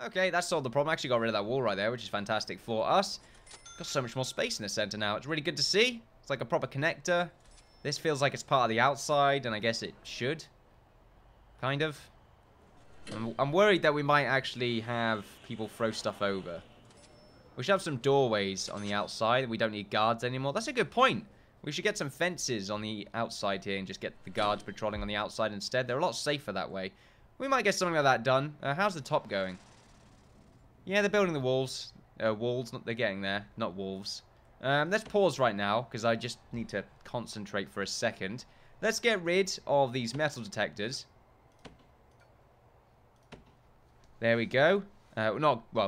Okay, that solved the problem. Actually got rid of that wall right there, which is fantastic for us. Got so much more space in the center now. It's really good to see. It's like a proper connector. This feels like it's part of the outside, and I guess it should. Kind of. I'm worried that we might actually have people throw stuff over. We should have some doorways on the outside. We don't need guards anymore. That's a good point. We should get some fences on the outside here and just get the guards patrolling on the outside instead. They're a lot safer that way. We might get something like that done. How's the top going? Yeah, they're building the walls. Walls, they're getting there. Not wolves. Let's pause right now, because I just need to concentrate for a second. Let's get rid of these metal detectors. There we go.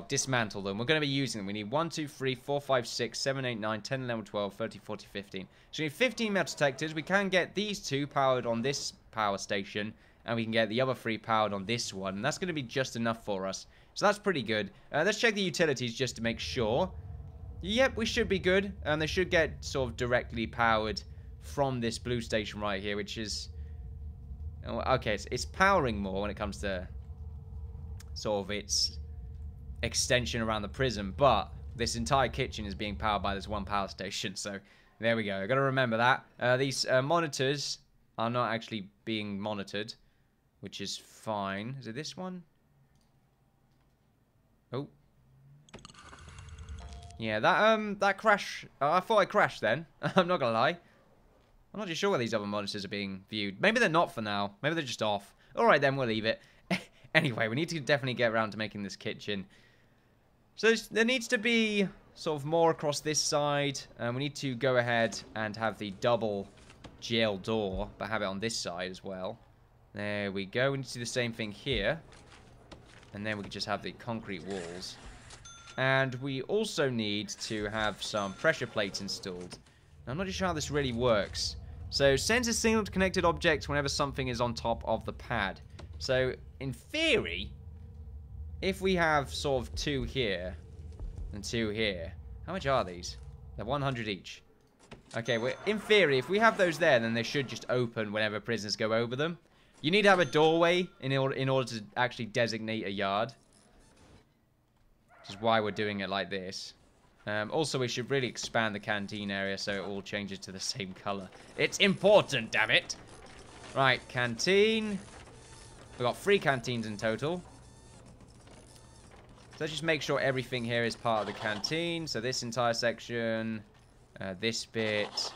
Dismantle them. We're going to be using them. We need 1, 2, 3, 4, 5, 6, 7, 8, 9, 10, 11, 12, 13, 14, 15. So we need 15 metal detectors. We can get these 2 powered on this power station, and we can get the other 3 powered on this one. And that's going to be just enough for us. So that's pretty good. Let's check the utilities just to make sure. Yep, we should be good. And they should get sort of directly powered from this blue station right here, which is... Okay, it's powering more when it comes to sort of its extension around the prison, but this entire kitchen is being powered by this one power station, so there we go. I gotta remember that. These monitors are not actually being monitored, which is fine. Is it this one? Oh. Yeah, that crash, I thought I crashed then. I'm not gonna lie. I'm not too sure where these other monitors are being viewed. Maybe they're not for now. Maybe they're just off. Alright then, we'll leave it. Anyway, we need to definitely get around to making this kitchen. So there needs to be sort of more across this side. And we need to go ahead and have the double jail door, but have it on this side as well. There we go. We need to do the same thing here. And then we can just have the concrete walls. And we also need to have some pressure plates installed. Now, I'm not sure how this really works. So sends a signal to connected objects whenever something is on top of the pad. So, in theory, if we have sort of 2 here and 2 here, how much are these? They're 100 each. Okay, well, in theory, if we have those there, then they should just open whenever prisoners go over them. You need to have a doorway in order to actually designate a yard. Which is why we're doing it like this. Also, we should really expand the canteen area so it all changes to the same color. It's important, damn it! Right, canteen. We've got 3 canteens in total. So let's just make sure everything here is part of the canteen. So this entire section, this bit,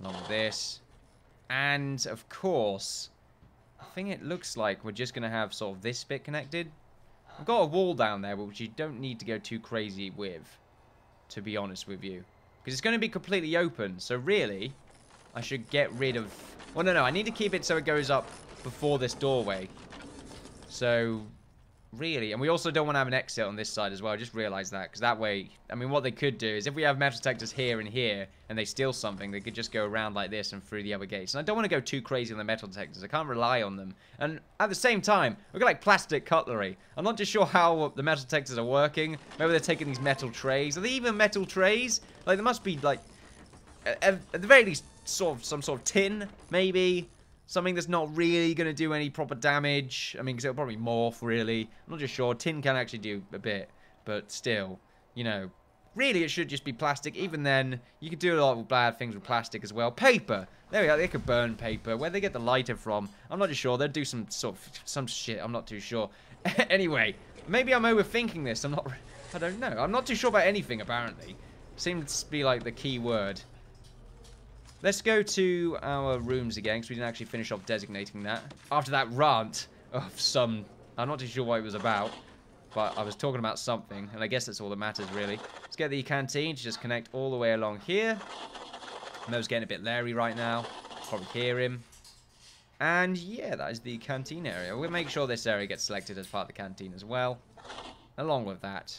along with this. And, of course, I think it looks like we're just going to have sort of this bit connected. We've got a wall down there, which you don't need to go too crazy with, to be honest with you. Because it's going to be completely open. So really, I should get rid of... Well, no, I need to keep it so it goes up before this doorway. So, really, and we also don't want to have an exit on this side as well. I just realized that, because that way, I mean, what they could do is if we have metal detectors here and here, and they steal something, they could just go around like this and through the other gates. And I don't want to go too crazy on the metal detectors. I can't rely on them. And at the same time, we've got like plastic cutlery. I'm not too sure how the metal detectors are working. Maybe they're taking these metal trays. Are they even metal trays? Like, there must be, like, at the very least, sort of some sort of tin, maybe. Something that's not really going to do any proper damage. I mean, because it'll probably morph, really. I'm not just sure. Tin can actually do a bit. But still, you know, really it should just be plastic. Even then, you could do a lot of bad things with plastic as well. Paper. There we go. They could burn paper. Where they get the lighter from, I'm not too sure. They'll do some sort of, some shit. I'm not too sure. Anyway, maybe I'm overthinking this. I don't know. I'm not too sure about anything, apparently. Seems to be like the key word. Let's go to our rooms again, because we didn't actually finish off designating that. After that rant of some... I'm not too sure what it was about, but I was talking about something, and I guess that's all that matters, really. Let's get the canteen to just connect all the way along here. Mo's getting a bit leery right now. Probably hear him. And, yeah, that is the canteen area. We'll make sure this area gets selected as part of the canteen as well. Along with that.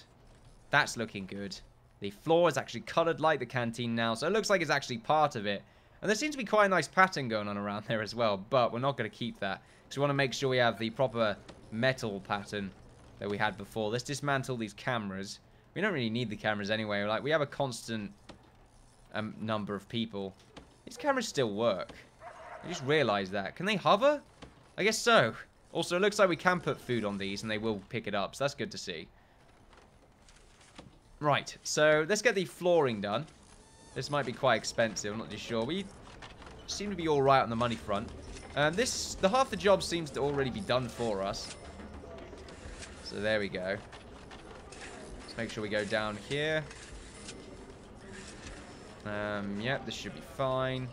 That's looking good. The floor is actually coloured like the canteen now, so it looks like it's actually part of it. And there seems to be quite a nice pattern going on around there as well, but we're not going to keep that. So we want to make sure we have the proper metal pattern that we had before. Let's dismantle these cameras. We don't really need the cameras anyway. Like, we have a constant number of people. These cameras still work. I just realised that. Can they hover? I guess so. Also, it looks like we can put food on these and they will pick it up. So that's good to see. Right. So let's get the flooring done. This might be quite expensive. I'm not too sure. We seem to be all right on the money front. The half the job seems to already be done for us. So there we go. Let's make sure we go down here. Yep, this should be fine.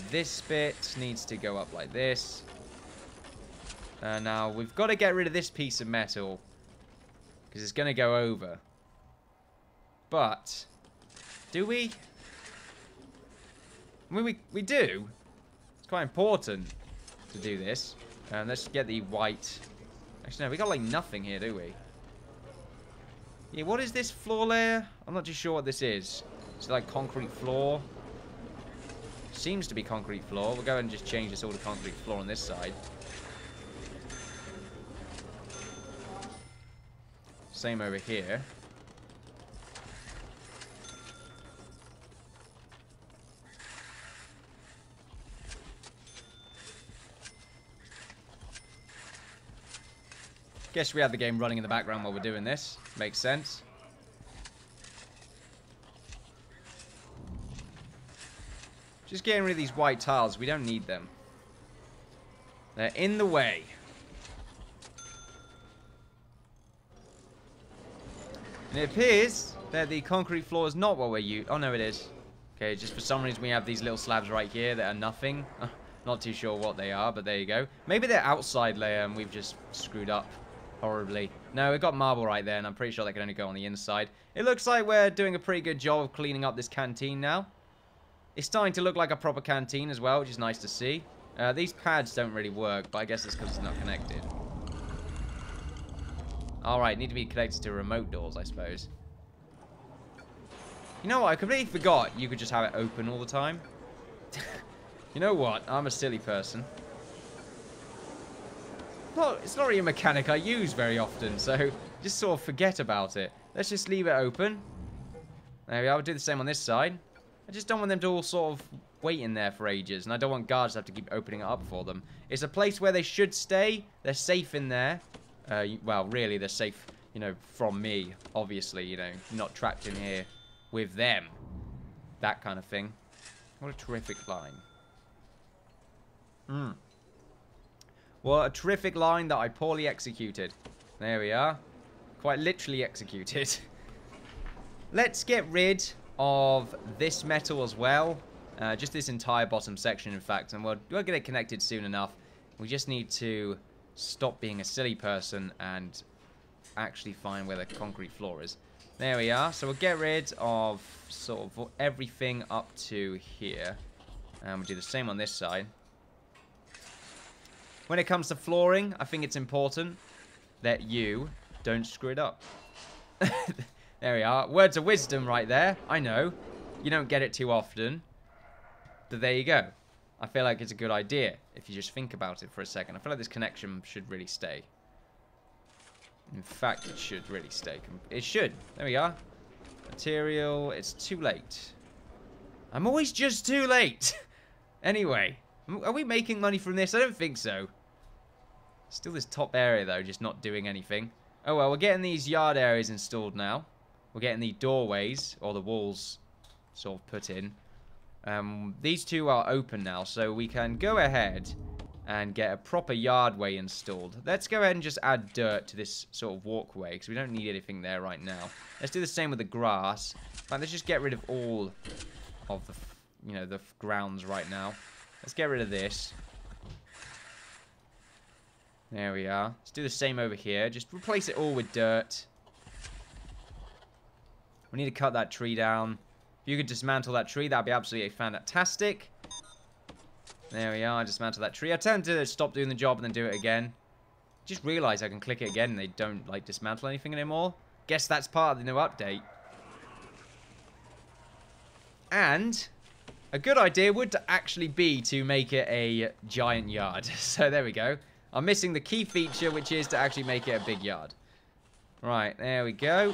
This bit needs to go up like this. Now, we've got to get rid of this piece of metal. Because it's going to go over. But, do we? I mean, we do. It's quite important to do this. Let's get the white. Actually, no, we got like nothing here, do we? Yeah, what is this floor layer? I'm not too sure what this is. Is it like concrete floor? Seems to be concrete floor. We'll go ahead and just change this all to concrete floor on this side. Same over here. Guess we have the game running in the background while we're doing this. Makes sense. Just getting rid of these white tiles. We don't need them. They're in the way. And it appears that the concrete floor is not what we're using. Oh, no, it is. Okay, just for some reason we have these little slabs right here that are nothing. Not too sure what they are, but there you go. Maybe they're outside layer and we've just screwed up horribly. No, we've got marble right there, and I'm pretty sure they can only go on the inside. It looks like we're doing a pretty good job of cleaning up this canteen now. It's starting to look like a proper canteen as well, which is nice to see. These pads don't really work, but I guess it's because it's not connected. Alright, need to be connected to remote doors, I suppose. You know what? I completely forgot you could just have it open all the time. You know what? I'm a silly person. Well, it's not really a mechanic I use very often, so just sort of forget about it. Let's just leave it open. There we are. We'll do the same on this side. I just don't want them to all sort of wait in there for ages, and I don't want guards to have to keep opening it up for them. It's a place where they should stay. They're safe in there. Well, really, they're safe, you know, from me, obviously, you know, not trapped in here with them. That kind of thing. What a terrific line. What a terrific line that I poorly executed. There we are. Quite literally executed. Let's get rid of this metal as well. Just this entire bottom section, in fact. And we'll get it connected soon enough. We just need to stop being a silly person and actually find where the concrete floor is. There we are. So we'll get rid of sort of everything up to here. And we'll do the same on this side. When it comes to flooring, I think it's important that you don't screw it up. There we are. Words of wisdom right there. I know. You don't get it too often. But there you go. I feel like it's a good idea if you just think about it for a second. I feel like this connection should really stay. In fact, it should really stay. It should. There we are. Material. It's too late. I'm always just too late. Anyway. Are we making money from this? I don't think so. Still this top area, though, just not doing anything. Oh, well, we're getting these yard areas installed now. We're getting the doorways, or the walls, sort of put in. These two are open now, so we can go ahead and get a proper yardway installed. Let's go ahead and just add dirt to this sort of walkway, because we don't need anything there right now. Let's do the same with the grass. In fact, let's just get rid of all of the, you know, the grounds right now. Let's get rid of this. There we are. Let's do the same over here. Just replace it all with dirt. We need to cut that tree down. If you could dismantle that tree, that'd be absolutely fantastic. There we are. Dismantle that tree. I tend to stop doing the job and then do it again. Just realized I can click it again and they don't, like, dismantle anything anymore. Guess that's part of the new update. And a good idea would actually be to make it a giant yard. So there we go. I'm missing the key feature, which is to actually make it a big yard. Right, there we go.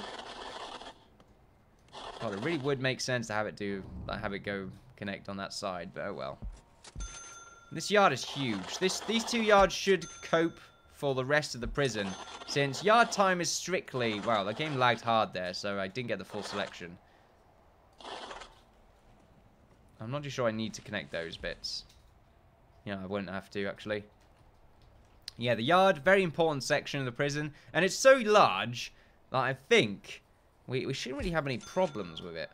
God, it really would make sense to have it go connect on that side, but oh well. This yard is huge. These two yards should cope for the rest of the prison, since yard time is strictly... Wow, the game lagged hard there, so I didn't get the full selection. I'm not too sure I need to connect those bits. Yeah, I wouldn't have to, actually. Yeah, the yard, very important section of the prison. And it's so large that I think we shouldn't really have any problems with it.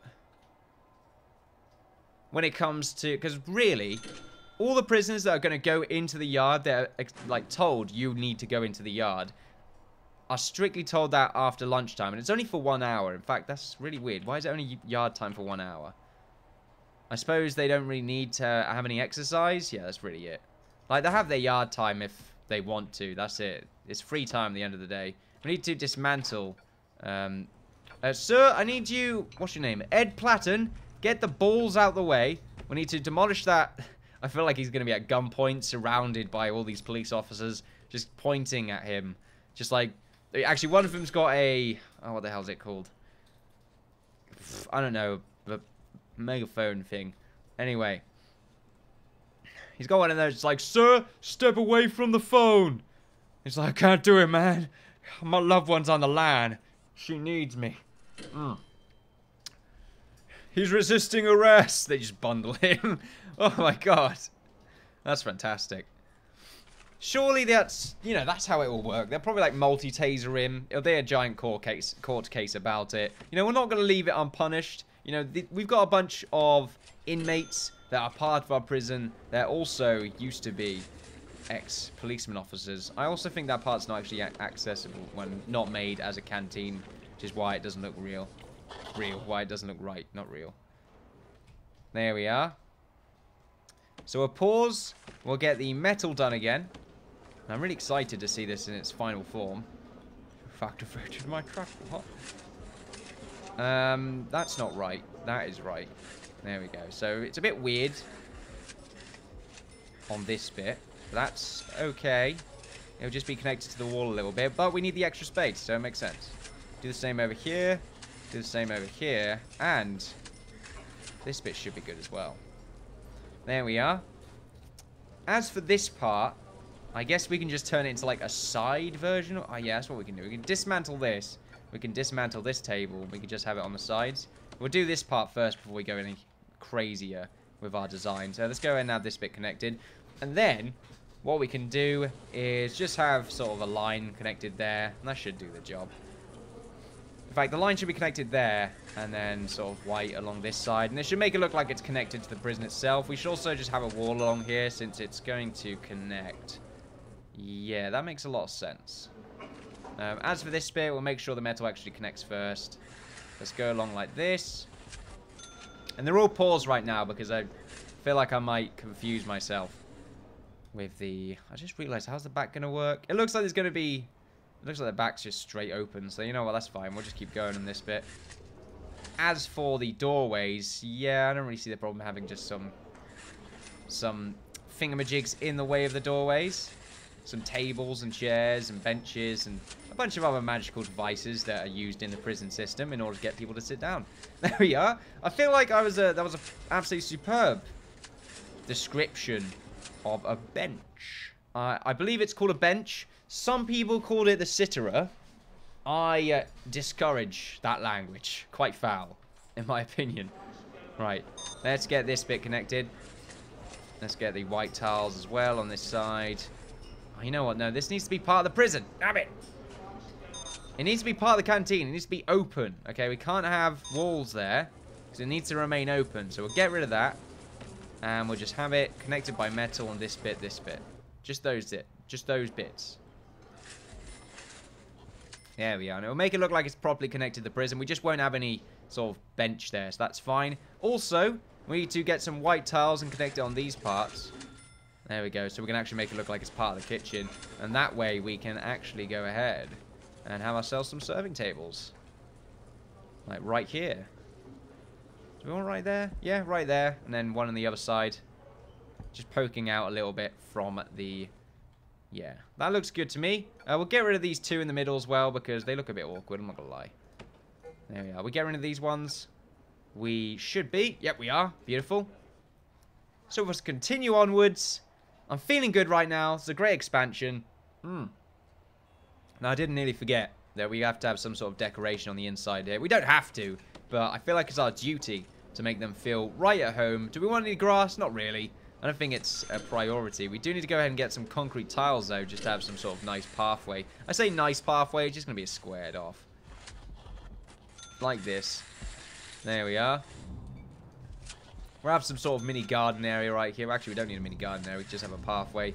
When it comes to... Because really, all the prisoners that are going to go into the yard, they're like told you need to go into the yard, are strictly told that after lunchtime. And it's only for 1 hour. In fact, that's really weird. Why is it only yard time for 1 hour? I suppose they don't really need to have any exercise. Yeah, that's really it. Like, they have their yard time if they want to. That's it. It's free time at the end of the day. We need to dismantle. Sir, I need you... What's your name? Ed Platten. Get the balls out the way. We need to demolish that. I feel like he's going to be at gunpoint, surrounded by all these police officers, just pointing at him. Just like... Actually, one of them's got a... Oh, what the hell is it called? I don't know. The megaphone thing. Anyway. He's got one of those, like, sir, step away from the phone. He's like, I can't do it, man. My loved one's on the line. She needs me. He's resisting arrest. They just bundle him. Oh, my God. That's fantastic. Surely that's, you know, that's how it will work. They'll probably, like, multi-taser him. It'll be a giant court case about it. You know, we're not going to leave it unpunished. You know, we've got a bunch of inmates that are part of our prison that also used to be ex-policeman officers. I also think that part's not actually accessible when not made as a canteen, which is why it doesn't look real. Why it doesn't look right, not real. There we are. So we'll pause. We'll get the metal done again. I'm really excited to see this in its final form. Activated my truck. What? That's not right. That is right. There we go. So it's a bit weird on this bit. That's okay. It'll just be connected to the wall a little bit, but we need the extra space, so it makes sense. Do the same over here. Do the same over here. And this bit should be good as well. There we are. As for this part, I guess we can just turn it into like a side version. Oh, yeah, that's what we can do. We can dismantle this. We can dismantle this table. We can just have it on the sides. We'll do this part first before we go any crazier with our design. So let's go ahead and have this bit connected. And then what we can do is just have sort of a line connected there. And that should do the job. In fact, the line should be connected there. And then sort of white along this side. And it should make it look like it's connected to the prison itself. We should also just have a wall along here since it's going to connect. Yeah, that makes a lot of sense. As for this bit, we'll make sure the metal actually connects first. Let's go along like this. And they're all paused right now because I feel like I might confuse myself with the... I just realized, how's the back going to work? It looks like there's going to be... It looks like the back's just straight open. So you know what, that's fine. We'll just keep going on this bit. As for the doorways, yeah, I don't really see the problem having just some thingamajigs in the way of the doorways. Some tables and chairs and benches and a bunch of other magical devices that are used in the prison system in order to get people to sit down. There we are. I feel like that was a absolutely superb description of a bench. I believe it's called a bench. Some people called it the sitterer. I discourage that language. Quite foul, in my opinion. Right, let's get this bit connected. Let's get the white tiles as well on this side. Oh, you know what? No, this needs to be part of the prison. Damn it. It needs to be part of the canteen. It needs to be open. Okay, we can't have walls there because it needs to remain open. So we'll get rid of that. And we'll just have it connected by metal on this bit, this bit. Just those bits. There we are. And it'll make it look like it's properly connected to the prison. We just won't have any sort of bench there, so that's fine. Also, we need to get some white tiles and connect it on these parts. There we go. So we can actually make it look like it's part of the kitchen. And that way we can actually go ahead and have ourselves some serving tables. Like right here. Do we want right there? Yeah, right there. And then one on the other side. Just poking out a little bit from the... Yeah, that looks good to me. We'll get rid of these two in the middle as well because they look a bit awkward, I'm not going to lie. There we are. We get rid of these ones. We should be. Yep, we are. Beautiful. So let's continue onwards. I'm feeling good right now. It's a great expansion. Now, I did nearly forget that we have to have some sort of decoration on the inside here. We don't have to, but I feel like it's our duty to make them feel right at home. Do we want any grass? Not really. I don't think it's a priority. We do need to go ahead and get some concrete tiles, though, just to have some sort of nice pathway. I say nice pathway, it's just going to be a squared off. Like this. There we are. We'll have some sort of mini garden area right here. Actually, we don't need a mini garden area. We just have a pathway.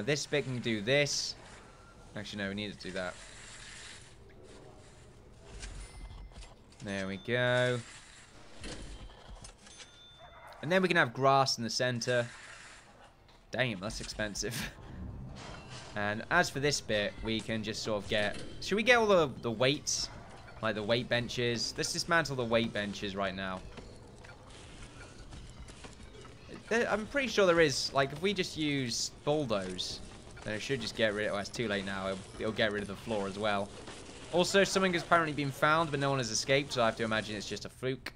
This bit can do this. Actually, no, we need to do that. There we go. And then we can have grass in the center. Damn, that's expensive. And as for this bit, we can just sort of get... Should we get all the weights? Like the weight benches? Let's dismantle the weight benches right now. I'm pretty sure there is... Like, if we just use bulldoze, then it should just get rid of... Oh, it's too late now. It'll get rid of the floor as well. Also, something has apparently been found, but no one has escaped, so I have to imagine it's just a fluke.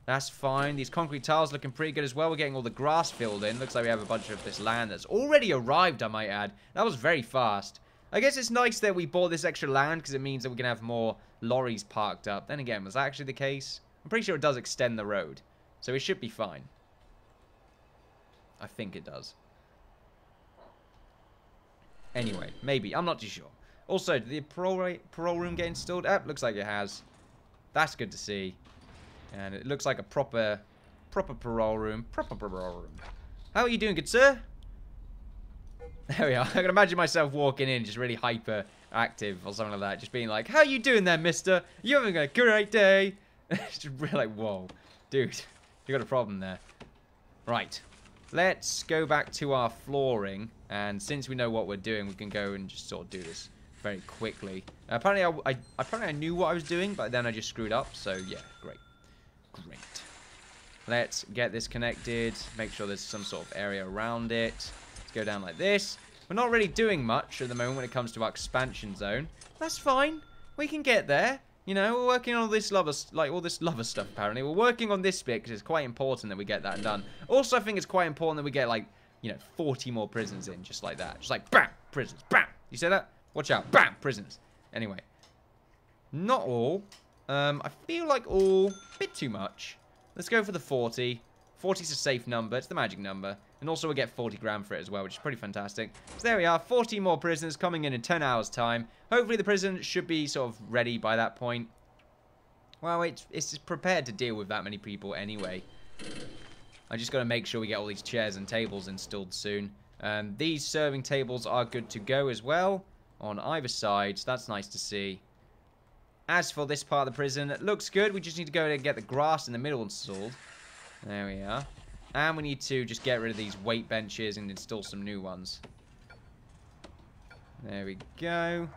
That's fine. These concrete tiles looking pretty good as well. We're getting all the grass filled in. Looks like we have a bunch of this land that's already arrived, I might add. That was very fast. I guess it's nice that we bought this extra land because it means that we can have more lorries parked up. Then again, was that actually the case? I'm pretty sure it does extend the road. So it should be fine. I think it does. Anyway, maybe. I'm not too sure. Also, did the parole room get installed? Looks like it has. That's good to see. And it looks like a proper parole room. Proper parole room. How are you doing, good sir? There we are. I can imagine myself walking in just really hyper active or something like that. Just being like, how you doing there, mister? You having a great day? Just really like, whoa. Dude, you got a problem there. Right. Let's go back to our flooring. And since we know what we're doing, we can go and just sort of do this very quickly. Apparently, I knew what I was doing, but then I just screwed up. So, yeah, great. Great. Let's get this connected. Make sure there's some sort of area around it. Let's go down like this. We're not really doing much at the moment when it comes to our expansion zone. That's fine. We can get there. You know, we're working on all this lover stuff, apparently. We're working on this bit because it's quite important that we get that done. Also, I think it's quite important that we get, like, you know, 40 more prisons in, just like that. Just like, bam, prisons, bam. You say that? Watch out, bam, prisons. Anyway. Not all. I feel like all a bit too much. Let's go for the 40. 40 is a safe number. It's the magic number. And also we'll get 40 grand for it as well, which is pretty fantastic. So there we are. 40 more prisoners coming in 10 hours' time. Hopefully the prison should be sort of ready by that point. Well, it's prepared to deal with that many people anyway. I just got to make sure we get all these chairs and tables installed soon. These serving tables are good to go as well on either side. So that's nice to see. As for this part of the prison, it looks good. We just need to go and get the grass in the middle installed. There we are. And we need to just get rid of these weight benches and install some new ones. There we go.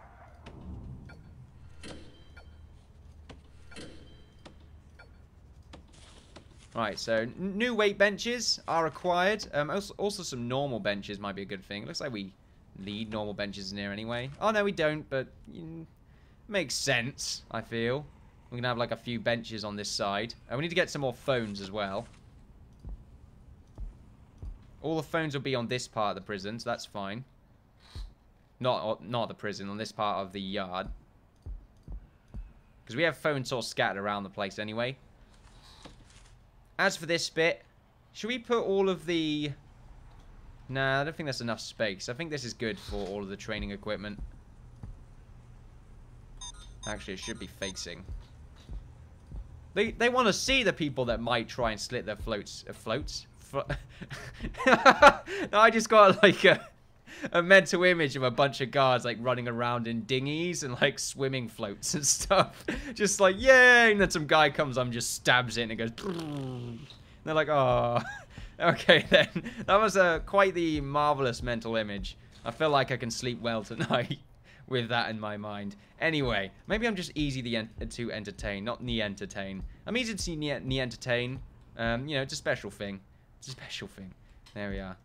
Right, so new weight benches are required. Also some normal benches might be a good thing. Looks like we need normal benches in here anyway. Oh, no, we don't, but... makes sense, I feel. We're going to have like a few benches on this side. And we need to get some more phones as well. All the phones will be on this part of the prison, so that's fine. Not the prison, on this part of the yard. Because we have phones sort of scattered around the place anyway. As for this bit, should we put all of the... Nah, I don't think that's enough space. I think this is good for all of the training equipment. Actually, it should be facing. They want to see the people that might try and slit their floats. No, I just got like a mental image of a bunch of guards like running around in dinghies and like swimming floats and stuff. Just like, yay! And then some guy comes up and just stabs it and it goes... And they're like, oh... Okay, then. That was quite the marvelous mental image. I feel like I can sleep well tonight with that in my mind. Anyway, maybe I'm just easy to entertain, not entertain. I'm easy to entertain. You know, it's a special thing. It's a special thing. There we are.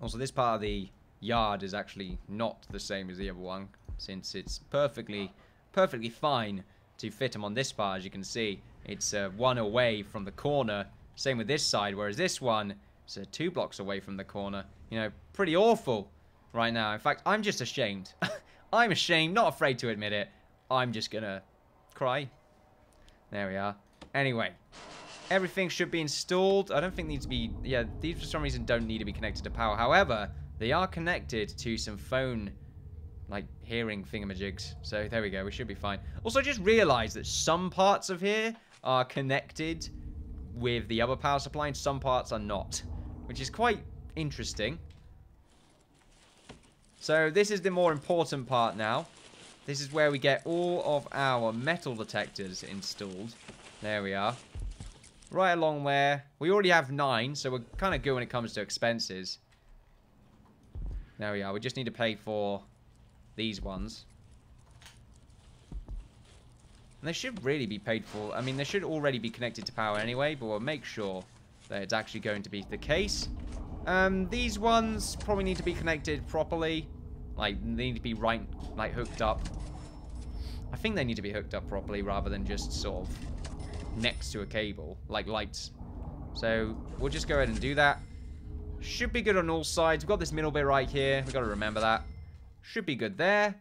Also, this part of the yard is actually not the same as the other one, since it's perfectly fine to fit them on this part. As you can see, it's one away from the corner. Same with this side, whereas this one So 2 blocks away from the corner. You know, pretty awful right now. In fact, I'm just ashamed. I'm ashamed, not afraid to admit it. I'm just gonna cry. There we are. Anyway, everything should be installed. I don't think these to be... Yeah, these for some reason don't need to be connected to power. However, they are connected to some phone, like, hearing thingamajigs. So there we go. We should be fine. Also, just realized that some parts of here are connected with the other power supply and some parts are not, which is quite interesting. So this is the more important part now. This is where we get all of our metal detectors installed. There we are. Right along where... We already have 9, so we're kind of good when it comes to expenses. There we are. We just need to pay for these ones. And they should really be paid for. I mean, they should already be connected to power anyway, but we'll make sure that it's actually going to be the case. These ones probably need to be connected properly. Like, they need to be right, like, hooked up. I think they need to be hooked up properly rather than just sort of next to a cable, like lights. So, we'll just go ahead and do that. Should be good on all sides. We've got this middle bit right here. We've got to remember that. Should be good there.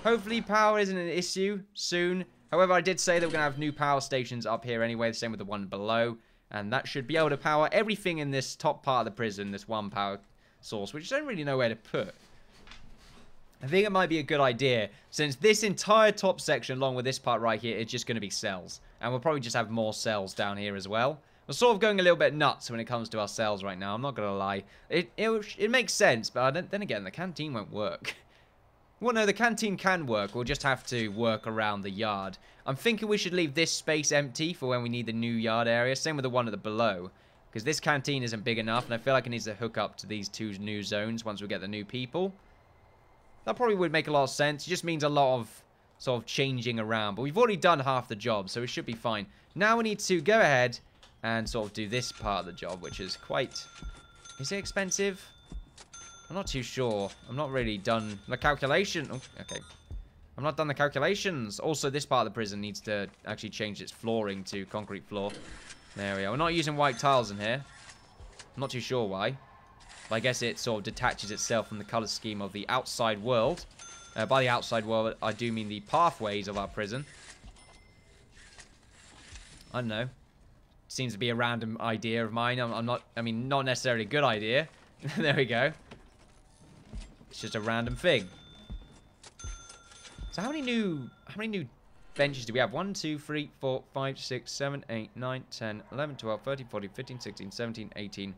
Hopefully, power isn't an issue soon. However, I did say that we're going to have new power stations up here anyway, the same with the one below. And that should be able to power everything in this top part of the prison, this one power source, which I don't really know where to put. I think it might be a good idea, since this entire top section, along with this part right here, is just going to be cells. And we'll probably just have more cells down here as well. We're sort of going a little bit nuts when it comes to our cells right now, I'm not going to lie. It makes sense, but then again, the canteen won't work. Well, no, the canteen can work. We'll just have to work around the yard. I'm thinking we should leave this space empty for when we need the new yard area. Same with the one at the below. Because this canteen isn't big enough, and I feel like it needs to hook up to these 2 new zones once we get the new people. That probably would make a lot of sense. It just means a lot of sort of changing around. But we've already done half the job, so it should be fine. Now we need to go ahead and sort of do this part of the job, which is quite... Is it expensive? I'm not too sure. I'm not really done the calculation. Oh, okay. I'm not done the calculations. Also, this part of the prison needs to actually change its flooring to concrete floor. There we are. We're not using white tiles in here. I'm not too sure why. But I guess it sort of detaches itself from the color scheme of the outside world. By the outside world, I do mean the pathways of our prison. I don't know. Seems to be a random idea of mine. I mean, not necessarily a good idea. There we go. It's just a random thing. So how many new benches do we have? 1, 2, 3, 4, 5, 6, 7, 8, 9, 10, 11, 12, 13, 14, 15, 16, 17, 18,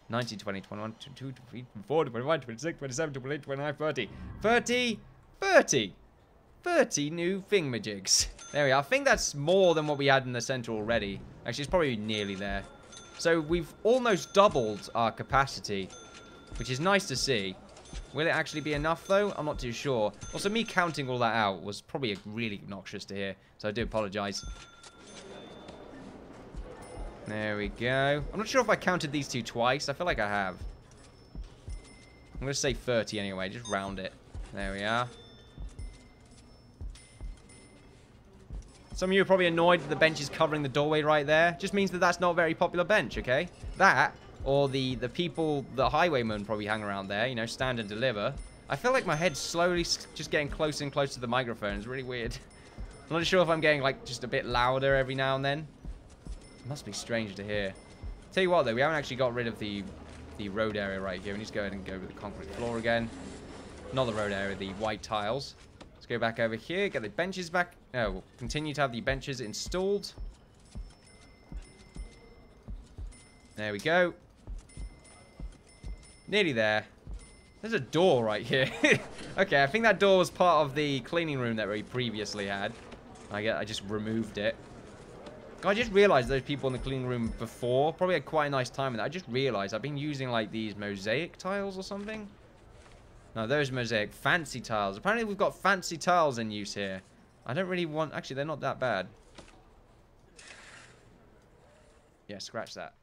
19, 20, 21, 22, 23, 24, 25, 26, 27, 28, 29, 30. 30 new thingamajigs. There we are. I think that's more than what we had in the center already. Actually, it's probably nearly there. So we've almost doubled our capacity, which is nice to see. Will it actually be enough, though? I'm not too sure. Also, me counting all that out was probably really obnoxious to hear, so I do apologize. There we go. I'm not sure if I counted these 2 twice. I feel like I have. I'm going to say 30 anyway. Just round it. There we are. Some of you are probably annoyed that the bench is covering the doorway right there. Just means that that's not a very popular bench, okay? That... Or the people, the highwaymen probably hang around there, you know, stand and deliver. I feel like my head's slowly just getting closer and closer to the microphone. It's really weird. I'm not sure if I'm getting, like, just a bit louder every now and then. It must be strange to hear. Tell you what, though, we haven't actually got rid of the road area right here. We need to go ahead and go with the concrete floor again. Not the road area, the white tiles. Let's go back over here, get the benches back. Oh, we'll continue to have the benches installed. There we go. Nearly there. There's a door right here. Okay, I think that door was part of the cleaning room that we previously had. I just removed it. I just realized those people in the cleaning room before probably had quite a nice time with it. I just realized I've been using like these mosaic tiles or something. No, those mosaic fancy tiles. Apparently we've got fancy tiles in use here. I don't really want... Actually, they're not that bad. Yeah, scratch that.